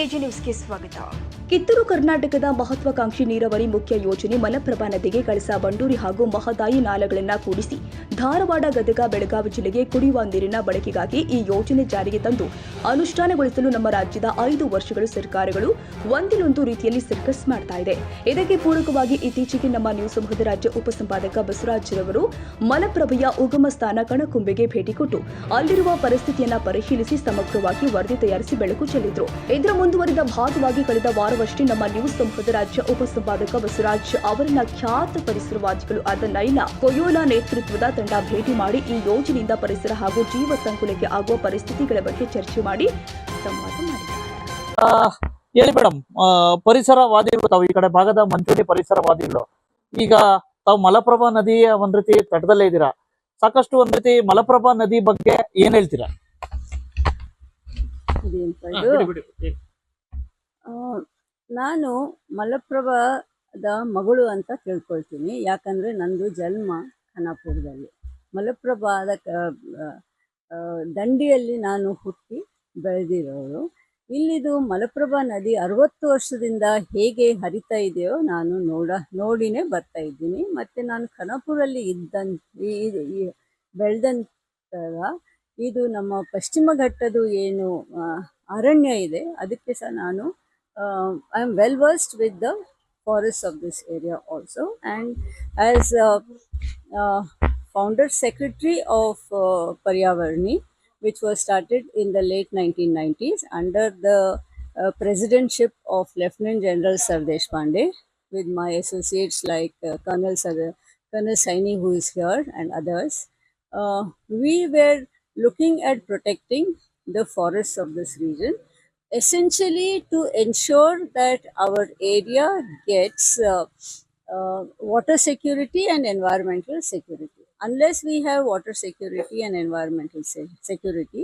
KG ನ್ಯೂಸ್ಗೆ ಸ್ವಾಗತ. ಕಿತ್ತೂರು ಕರ್ನಾಟಕದ ಮಹತ್ವಾಕಾಂಕ್ಷಿ ನೀರಾವರಿ ಮುಖ್ಯ ಯೋಜನೆ ಮಲಪ್ರಭಾ ನದಿಗೆ ಕಳಸಾ ಬಂಡೂರಿ ಹಾಗೂ ಮಹದಾಯಿ ನಾಲೆಗಳನ್ನು ಕೂಡಿಸಿ ಧಾರವಾಡ, ಗದಗ, ಬೆಳಗಾವಿ ಜಿಲ್ಲೆಗೆ ಕುಡಿಯುವ ನೀರಿನ ಬಳಕೆಗಾಗಿ ಈ ಯೋಜನೆ ಜಾರಿಗೆ ತಂದು ಅನುಷ್ಠಾನಗೊಳಿಸಲು ನಮ್ಮ ರಾಜ್ಯದ 5 ವರ್ಷಗಳು ಸರ್ಕಾರಗಳು ಒಂದಿನೊಂದು ರೀತಿಯಲ್ಲಿ ಸರ್ಕಸ್ ಮಾಡ್ತಾ ಇದೆ. ಇದಕ್ಕೆ ಪೂರಕವಾಗಿ ಇತ್ತೀಚೆಗೆ ನಮ್ಮ ನ್ಯೂಸ್ ಸಮೂಹದ ರಾಜ್ಯ ಉಪಸಂಪಾದಕ ಬಸವರಾಜ್ರವರು ಮಲಪ್ರಭೆಯ ಉಗಮ ಸ್ಥಾನ ಕಣಕುಂಬೆಗೆ ಭೇಟಿ ಕೊಟ್ಟು ಅಲ್ಲಿರುವ ಪರಿಸ್ಥಿತಿಯನ್ನು ಪರಿಶೀಲಿಸಿ ಸಮಗ್ರವಾಗಿ ವರದಿ ತಯಾರಿಸಿ ಬೆಳಕು ಚೆಲ್ಲಿದ್ರು. ಇದರ ಮುಂದುವರಿದ ಭಾಗವಾಗಿ ಕಳೆದ ವಾರವಷ್ಟೇ ನಮ್ಮ ನ್ಯೂಸ್ ಸಮೂಹದ ರಾಜ್ಯ ಉಪಸಂಪಾದಕ ಬಸವರಾಜ್ ಅವರನ್ನ ಖ್ಯಾತ ಪರಿಸರವಾದಿಗಳು ಆದ ನೈನಾ ಕೊಯೋಲಾ ನೇತೃತ್ವದ ತಂಡ ಭೇಟಿ ಮಾಡಿ ಈ ಯೋಜನೆಯಿಂದ ಪರಿಸರ ಹಾಗೂ ಜೀವ ಸಂಕುಲಕ್ಕೆ ಆಗುವ ಪರಿಸ್ಥಿತಿಗಳ ಬಗ್ಗೆ ಚರ್ಚೆ ಮಾಡಿ ಸಂವಾದ ಮಾಡಿದ್ದಾರೆ. ಹೇಳಿ ಮೇಡಮ್, ಪರಿಸರವಾದಿಗಳು ತಾವು ಈ ಕಡೆ ಭಾಗದ ಮಂಚೂರಿ ಪರಿಸರವಾದಿಗಳು, ಈಗ ತಾವು ಮಲಪ್ರಭಾ ನದಿಯ ಒಂದ್ ರೀತಿ ತಟದಲ್ಲೇ ಇದ್ದೀರಾ. ಸಾಕಷ್ಟು ಒಂದ್ ರೀತಿ ಮಲಪ್ರಭಾ ನದಿ ಬಗ್ಗೆ ಏನ್ ಹೇಳ್ತೀರಾ? ನಾನು ಮಲಪ್ರಭಾದ ಮಗಳು ಅಂತ ತಿಳ್ಕೊಳ್ತೀನಿ. ಯಾಕಂದರೆ ನಂದು ಜನ್ಮ ಖಾನಾಪುರದಲ್ಲಿ, ಮಲಪ್ರಭಾದ ದಂಡಿಯಲ್ಲಿ ನಾನು ಹುಟ್ಟಿ ಬೆಳೆದಿರೋರು. ಇಲ್ಲಿದು ಮಲಪ್ರಭಾ ನದಿ 60 ವರ್ಷದಿಂದ ಹೇಗೆ ಹರಿತಾ ಇದೆಯೋ ನಾನು ನೋಡಿನೇ ಬರ್ತಾ ಇದ್ದೀನಿ. ಮತ್ತು ನಾನು ಖಾನಾಪುರಲ್ಲಿ ಬೆಳೆದಂತರ ಇದು ನಮ್ಮ ಪಶ್ಚಿಮ ಘಟ್ಟದ ಏನು ಅರಣ್ಯ ಇದೆ ಅದಕ್ಕೆ ಸಹ ನಾನು I am well versed with the forests of this area also, and as founder secretary of Paryavarani, which was started in the late 1990s under the presidentship of Lieutenant General Sardesh Pandey, with my associates like Colonel Saini, who is here, and others. We were looking at protecting the forests of this region, essentially to ensure that our area gets water security and environmental security. Unless we have water security and environmental security,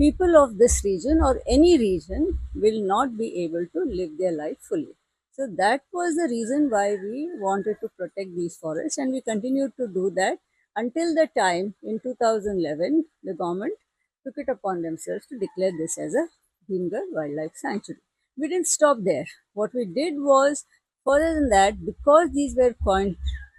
people of this region or any region will not be able to live their life fully. So that was the reason why we wanted to protect these forests, and we continued to do that until the time in 2011 the government took it upon themselves to declare this as a Bhimgarh Wildlife Sanctuary. We didn't stop there. What we did was, further than that, because these were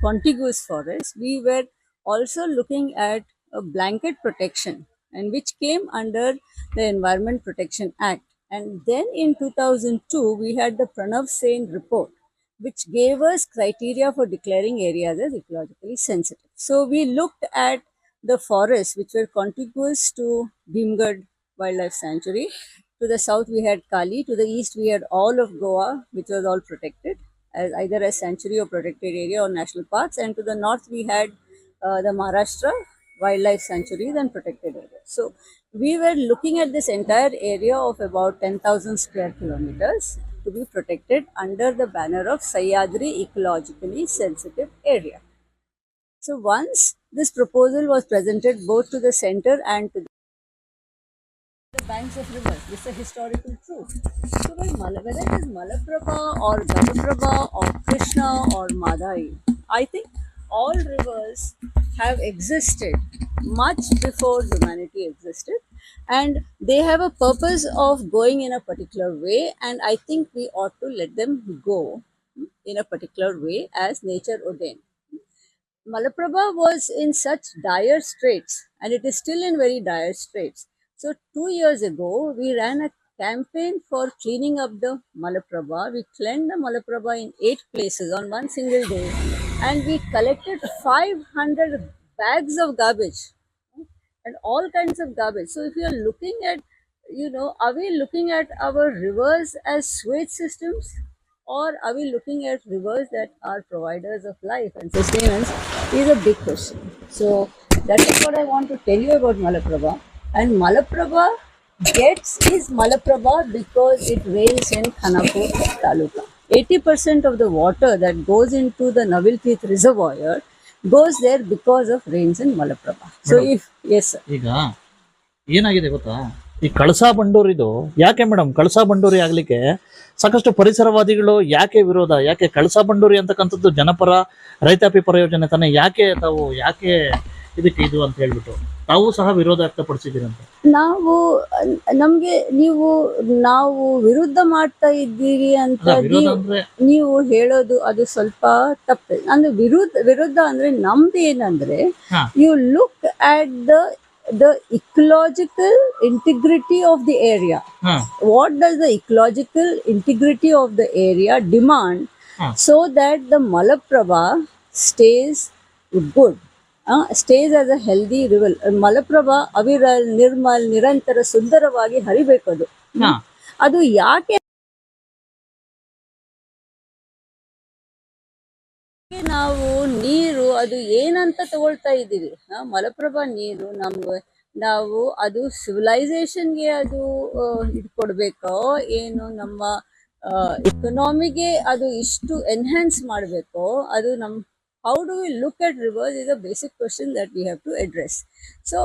contiguous forests, we were also looking at a blanket protection, and which came under the Environment Protection Act. And then in 2002, we had the Pranav Sen report, which gave us criteria for declaring areas as ecologically sensitive. So we looked at the forests which were contiguous to Bhimgarh Wildlife Sanctuary. To the south we had Kali, to the east we had all of Goa, which was all protected as either as sanctuary or protected area or national parks, and to the north we had the Maharashtra wildlife sanctuaries and protected areas. So we were looking at this entire area of about 10,000 square kilometers to be protected under the banner of Sahyadri Ecologically Sensitive Area. So once this proposal was presented both to the center and to the banks of rivers, this is a historical truth. So whether it is Malaprabha or Gadaprabha or Krishna or Madai, I think all rivers have existed much before humanity existed, and they have a purpose of going in a particular way, and I think we ought to let them go in a particular way as nature ordained. Malaprabha was in such dire straits, and it is still in very dire straits. So 2 years ago, we ran a campaign for cleaning up the Malaprabha. We cleaned the Malaprabha in 8 places on one single day, and we collected 500 bags of garbage and all kinds of garbage. So if you are looking at, are we looking at our rivers as sewage systems, or are we looking at rivers that are providers of life and sustenance, is a big question. So that is what I want to tell you about Malaprabha. And Malaprabha is Malaprabha because it rains in Khanapur Taluka. 80% of the water that goes into the Navilteeth reservoir goes there because of rains in Malaprabha. So yes sir. ಈಗ ಏನಾಗಿದೆ ಗೊತ್ತಾ, ಈ ಕಳಸಾ ಬಂಡೂರಿದು ಯಾಕೆ madam, Kalasa Banduri ಆಗ್ಲಿಕ್ಕೆ ಸಾಕಷ್ಟು ಪರಿಸರವಾದಿಗಳು ಯಾಕೆ ವಿರೋಧ, ಯಾಕೆ ಕಳಸಾ ಬಂಡೂರಿ ಅಂತಕ್ಕಂಥದ್ದು ಜನಪರ ರೈತಾಪಿ ಪರ ಯೋಜನೆ ತಾನೆ, ಯಾಕೆ ಇದಕ್ಕೆ ಇದು ಅಂತ ಹೇಳ್ಬಿಟ್ಟು ತಾವು ಸಹ ವಿರೋಧ ವ್ಯಕ್ತಪಡಿಸಿದ್ದೀರಂತ. ನಾವು ನಮ್ಗೆ ನಾವು ವಿರುದ್ಧ ಮಾಡ್ತಾ ಇದ್ದೀರಿ ಅಂತ ಅಲ್ಲ, ವಿರೋಧ ಅಂದ್ರೆ ನೀವು ಹೇಳೋದು ಅದು ಸ್ವಲ್ಪ ತಪ್ಪು. ಅಂದ್ರೆ ವಿರುದ್ಧ ಅಂದ್ರೆ ನಮ್ದು ಏನಂದ್ರೆ, ಹಾ. You look at the ecological integrity of the area. ಹಾ What does the ecological integrity of the area demand, ಹಾ. so that the Malaprabha stays good, stays as a healthy river. Malaprabha Nirmal ನಿರಂತರ ಸುಂದರವಾಗಿ ಹರಿಬೇಕು. ಅದು ಹಾ. ಅದು ಯಾಕೆ ನಾವು ನೀರು ಅದು ಏನಂತ ತಗೊಳ್ತಾ ಇದ್ದೀವಿ, ಮಲಪ್ರಭಾ ನೀರು ನಾವು ಅದು ಸಿವಿಲೈಸೇಷನ್ಗೆ ಅದು ಇಟ್ಕೊಡ್ಬೇಕೋ ಏನು, ನಮ್ಮ ಇಕನಾಮಿಗೆ ಅದು ಇಷ್ಟು ಎನ್ಹ್ಯಾನ್ಸ್ ಮಾಡಬೇಕೋ, ಅದು how do we look at rivers is a basic question that we have to address. So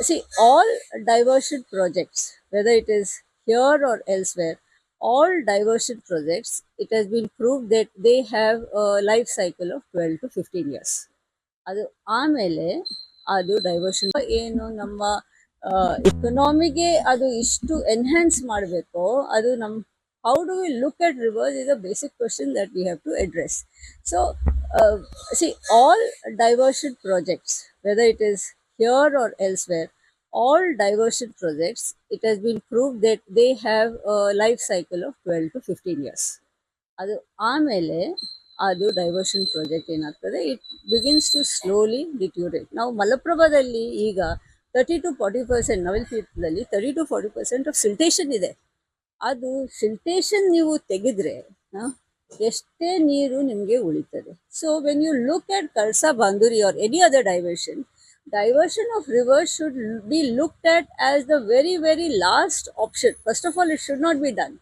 see, all diversion projects, whether it is here or elsewhere, all diversion projects, it has been proved that they have a life cycle of 12 to 15 years. ಅದು ಆಮೇಲೆ ಅದು diversion ಏನು, ನಮ್ಮ ಇಕನಾಮಿಗೆ ಅದು ಇಷ್ಟು enhance ಮಾಡಬೇಕೋ, ಅದು how do we look at rivers is a basic question that we have to address. So see, all diversion projects, whether it is here or elsewhere, all diversion projects, it has been proved that they have a life cycle of 12 to 15 years. ಅದು ಆಮೇಲೆ ಅದು diversion project ಏನಾಗ್ತದೆ, it begins to slowly deteriorate. ನಾವು ಮಲಪ್ರಭಾದಲ್ಲಿ ಈಗ 30 to 40%, ನವಿಲ್ ತೀರ್ಥದಲ್ಲಿ 30 to 40% of siltation ಇದೆ. ಅದು ಸಿಲ್ಟೇಷನ್ ನೀವು ತೆಗೆದ್ರೆ ಎಷ್ಟೇ ನೀರು ನಿಮಗೆ ಉಳಿತದೆ. So when you look at Kalasa Banduri or any other diversion of rivers should be looked at as the very, very last option. First of all, it should not be done,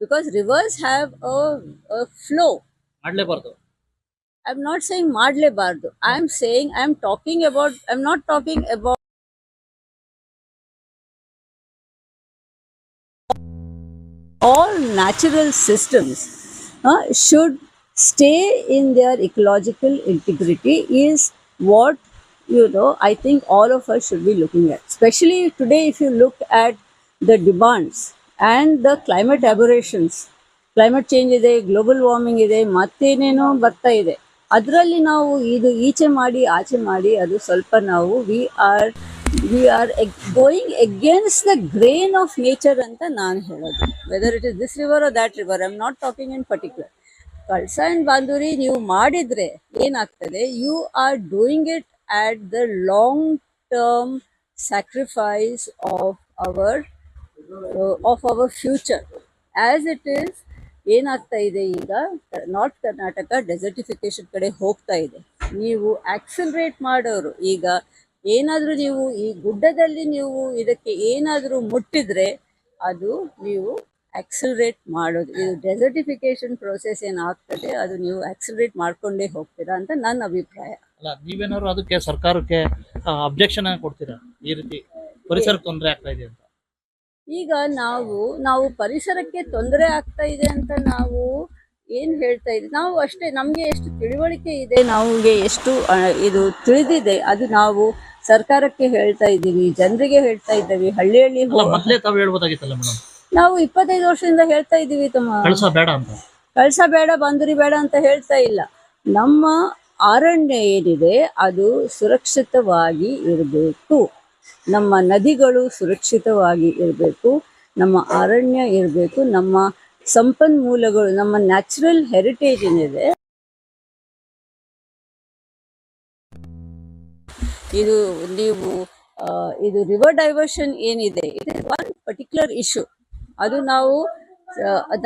because rivers have a flow. ಮಾಡ್ಲೇಬಾರ್ದು. I'm not saying ಮಾಡಲೇಬಾರ್ದು. I'm not talking about all natural systems should stay in their ecological integrity is what I think all of us should be looking at. Especially today, if you look at the demands and the climate aberrations, climate change ಇದೆ, global warming ಇದೆ, ಮತ್ತೇನೇನೋ ಬರ್ತಾ ಇದೆ. ಅದರಲ್ಲಿ ನಾವು ಇದು ಈಚೆ ಮಾಡಿ ಆಚೆ ಮಾಡಿ ಅದು ಸ್ವಲ್ಪ ನಾವು we are going against the grain of nature ಅಂತ ನಾನು ಹೇಳೋದು. Whether it is this river or that river, I am not talking in particular. Kalasa and Banduri ನೀವು ಮಾಡಿದ್ರೆ ಏನಾಗ್ತದೆ, you are doing it at the long term sacrifice of our future. As it is, ಏನಾಗ್ತಾ ಇದೆ ಈಗ, north Karnataka desertification ಕಡೆ ಹೋಗ್ತಾ ಇದೆ. ನೀವು ಆಕ್ಸಿಲರೇಟ್ ಮಾಡೋರು, ಈಗ ಏನಾದರೂ ನೀವು ಈ ಗುಡ್ಡದಲ್ಲಿ ನೀವು ಇದಕ್ಕೆ ಏನಾದರೂ ಮುಟ್ಟಿದ್ರೆ ಅದು ನೀವು ಆಕ್ಸಿಲರೇಟ್ ಮಾಡೋದು. ಇದು ಡೆಸರ್ಟಿಫಿಕೇಶನ್ ಪ್ರೋಸೆಸ್ ಏನಾಗ್ತದೆ ಅದು ನೀವು ಆಕ್ಸಿಲರೇಟ್ ಮಾಡ್ಕೊಂಡೇ ಹೋಗ್ತೀರಾ ಅಂತ ನನ್ನ ಅಭಿಪ್ರಾಯ. ಅಲ್ಲ, ನೀವೇನಾದ್ರು ಅದಕ್ಕೆ ಸರ್ಕಾರಕ್ಕೆ ಅಬ್ಜೆಕ್ಷನ್ ಕೊಡ್ತೀರಾ, ಈ ರೀತಿ ಪರಿಸರಕ್ಕೆ ತೊಂದರೆ ಆಗ್ತಾ ಇದೆ ಅಂತ? ಈಗ ನಾವು ಪರಿಸರಕ್ಕೆ ತೊಂದರೆ ಆಗ್ತಾ ಇದೆ ಅಂತ ನಾವು ಏನು ಹೇಳ್ತಾ ಇದ್ದೀವಿ, ನಾವು ಅಷ್ಟೇ ನಮಗೆ ಎಷ್ಟು ತಿಳುವಳಿಕೆ ಇದೆ, ನಮಗೆ ಎಷ್ಟು ಇದು ತಿಳಿದಿದೆ, ಅದು ನಾವು ಸರ್ಕಾರಕ್ಕೆ ಹೇಳ್ತಾ ಇದ್ದೀವಿ, ಜನರಿಗೆ ಹೇಳ್ತಾ ಇದ್ದೀವಿ. ಹಳ್ಳಿ ಮೊದಲೇ ತಾವು ಹೇಳ್ಬೋದಾಗಿತ್ತಲ್ಲ ಮೇಡಮ್. ನಾವು 25 ವರ್ಷದಿಂದ ಹೇಳ್ತಾ ಇದ್ದೀವಿ, ಕಳಸಾ ಬೇಡ ಅಂತ, ಕಳಸಾ ಬೇಡ, ಬಾಂಧುರಿ ಬೇಡ ಅಂತ ಹೇಳ್ತಾ ಇಲ್ಲ. ನಮ್ಮ ಅರಣ್ಯ ಏನಿದೆ ಅದು ಸುರಕ್ಷಿತವಾಗಿ ಇರಬೇಕು, ನಮ್ಮ ನದಿಗಳು ಸುರಕ್ಷಿತವಾಗಿ ಇರಬೇಕು, ನಮ್ಮ ಅರಣ್ಯ ಇರಬೇಕು, ನಮ್ಮ ಸಂಪನ್ಮೂಲಗಳು, ನಮ್ಮ ನ್ಯಾಚುರಲ್ ಹೆರಿಟೇಜ್ ಏನಿದೆ ಇದು ರಿವರ್ ಡೈವರ್ಷನ್ ಏನಿದೆ, it is one particular issue. ಅದು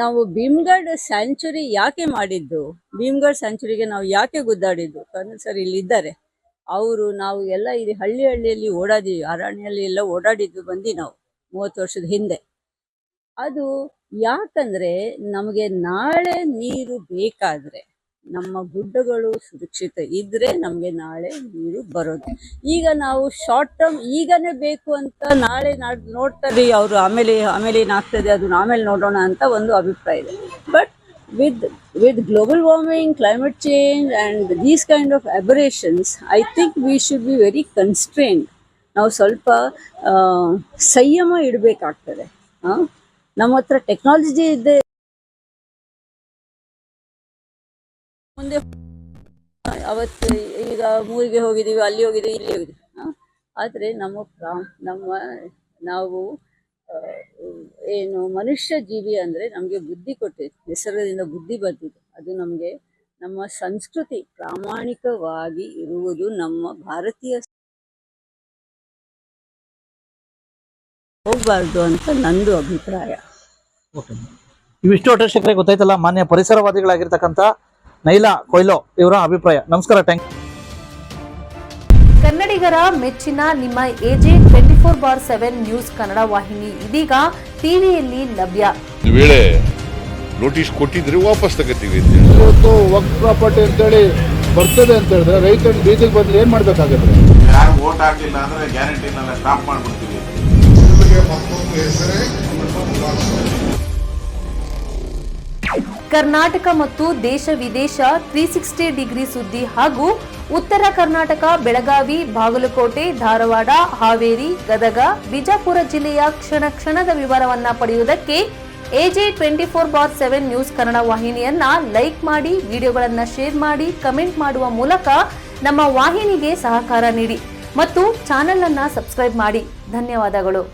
ನಾವು ಭೀಮ್ಗಢ್ ಸ್ಯಾಂಚುರಿ ಯಾಕೆ ಮಾಡಿದ್ದು, ಭೀಮ್ಗಢ್ ಸ್ಯಾಂಚುರಿಗೆ ನಾವು ಯಾಕೆ ಗುದ್ದಾಡಿದ್ದು, ಕರ್ನಲ್ ಸರ್ ಇಲ್ಲಿದ್ದಾರೆ, ನಾವು ಎಲ್ಲ ಇಲ್ಲಿ ಹಳ್ಳಿಯಲ್ಲಿ ಓಡಾಡಿದ್ವಿ, ಅರಣ್ಯಲ್ಲಿ ಎಲ್ಲ ಓಡಾಡಿದ್ದು ನಾವು 30 ವರ್ಷದ ಹಿಂದೆ. ಅದು ಯಾಕಂದ್ರೆ ನಮಗೆ ನಾಳೆ ನೀರು ಬೇಕಾದ್ರೆ ನಮ್ಮ ಗುಡ್ಡಗಳು ಸುರಕ್ಷಿತ ಇದ್ರೆ ನಮಗೆ ನಾಳೆ ನೀರು ಬರೋದು. ಈಗ ನಾವು ಶಾರ್ಟ್ ಟರ್ಮ್ ಈಗನೇ ಬೇಕು ಅಂತ ನಾಳೆ ನೋಡ್ತಾರೆ ಅವರು, ಆಮೇಲೆ ಏನಾಗ್ತದೆ ಅದು ಆಮೇಲೆ ನೋಡೋಣ ಅಂತ ಒಂದು ಅಭಿಪ್ರಾಯ ಇದೆ. But with global warming, climate change, and these kind of aberrations, I think we should be very constrained. ನಾವು ಸ್ವಲ್ಪ ಸಂಯಮ ಇಡಬೇಕಾಗ್ತದೆ. ನಮ್ಮ ಹತ್ರ ಟೆಕ್ನಾಲಜಿ ಇದೆ, ಮುಂದೆ ಅವತ್ತು ಈಗ ಮೂರಿಗೆ ಹೋಗಿದ್ದೀವಿ, ಅಲ್ಲಿ ಹೋಗಿದ್ದೀವಿ, ಇಲ್ಲಿ ಹೋಗಿದ್ದೀವಿ. ಆದರೆ ನಾವು ಏನು ಮನುಷ್ಯ ಜೀವಿ ಅಂದರೆ ನಮಗೆ ಬುದ್ಧಿ ಕೊಟ್ಟಿದೆ, ನಿಸರ್ಗದಿಂದ ಬುದ್ಧಿ ಬಂದಿದೆ. ಅದು ನಮಗೆ ನಮ್ಮ ಸಂಸ್ಕೃತಿ ಪ್ರಾಮಾಣಿಕವಾಗಿ ಇರುವುದು ನಮ್ಮ ಭಾರತೀಯ ಹೋಗಬಾರ್ದು ಅಂತ ನಂದು ಅಭಿಪ್ರಾಯ. ಇವಿಷ್ಟು ಒಟ್ಟೆ ಗೊತ್ತಾಯ್ತಲ್ಲ ಮಾನ್ಯ ಪರಿಸರವಾದಿಗಳಾಗಿರ್ತಕ್ಕಂಥ ನೈಲಾ ಕೊಯ್ಲೋ ಇವರ ಅಭಿಪ್ರಾಯ. ನಮಸ್ಕಾರ. Thank you. ಕನ್ನಡಿಗರ ಮೆಚ್ಚಿನ ನಿಮ್ಮ AJ 24/7 ನ್ಯೂಸ್ ಕನ್ನಡ ವಾಹಿನಿ ಇದೀಗ ಟಿವಿಯಲ್ಲಿ ಲಭ್ಯ. ಒಂದು ವೇಳೆ ನೋಟಿಸ್ ಕೊಟ್ಟಿದ್ರೆ ವಾಪಸ್ ತಗೋತೀವಿ. ಇವತ್ತು ವಕ್ಫ್ ಪ್ರಾಪರ್ಟಿ ಅಂತೇಳಿ ಬರ್ತದೆ ಅಂತ ಹೇಳಿದ್ರೆ ರೈತರು ಬೀದಿಗೆ ಬಂದ್ರೆ ಏನ್ ಮಾಡ್ಬೇಕಾಗತ್ತೆ? ಯಾರು ವೋಟ್ ಹಾಕಿಲ್ಲ ಅಂದ್ರೆ ಗ್ಯಾರಂಟಿನೆಲ್ಲ ಸ್ಟಾಪ್ ಮಾಡ್ಬಿಡ್ತೀವಿ. ಕರ್ನಾಟಕ ಮತ್ತು ದೇಶ ವಿದೇಶ 360 ಡಿಗ್ರಿ ಸುದ್ದಿ ಹಾಗೂ ಉತ್ತರ ಕರ್ನಾಟಕ, ಬೆಳಗಾವಿ, ಬಾಗಲಕೋಟೆ, ಧಾರವಾಡ, ಹಾವೇರಿ, ಗದಗ, ಬಿಜಾಪುರ ಜಿಲ್ಲೆಯ ಕ್ಷಣ ಕ್ಷಣದ ವಿವರವನ್ನ ಪಡೆಯುವುದಕ್ಕೆ AJ 24/7 ನ್ಯೂಸ್ ಕನ್ನಡ ವಾಹಿನಿಯನ್ನ ಲೈಕ್ ಮಾಡಿ, ವಿಡಿಯೋಗಳನ್ನ ಶೇರ್ ಮಾಡಿ, ಕಮೆಂಟ್ ಮಾಡುವ ಮೂಲಕ ನಮ್ಮ ವಾಹಿನಿಗೆ ಸಹಕಾರ ನೀಡಿ ಮತ್ತು ಚಾನೆಲ್ ಅನ್ನ ಸಬ್ಸ್ಕ್ರೈಬ್ ಮಾಡಿ. ಧನ್ಯವಾದಗಳು.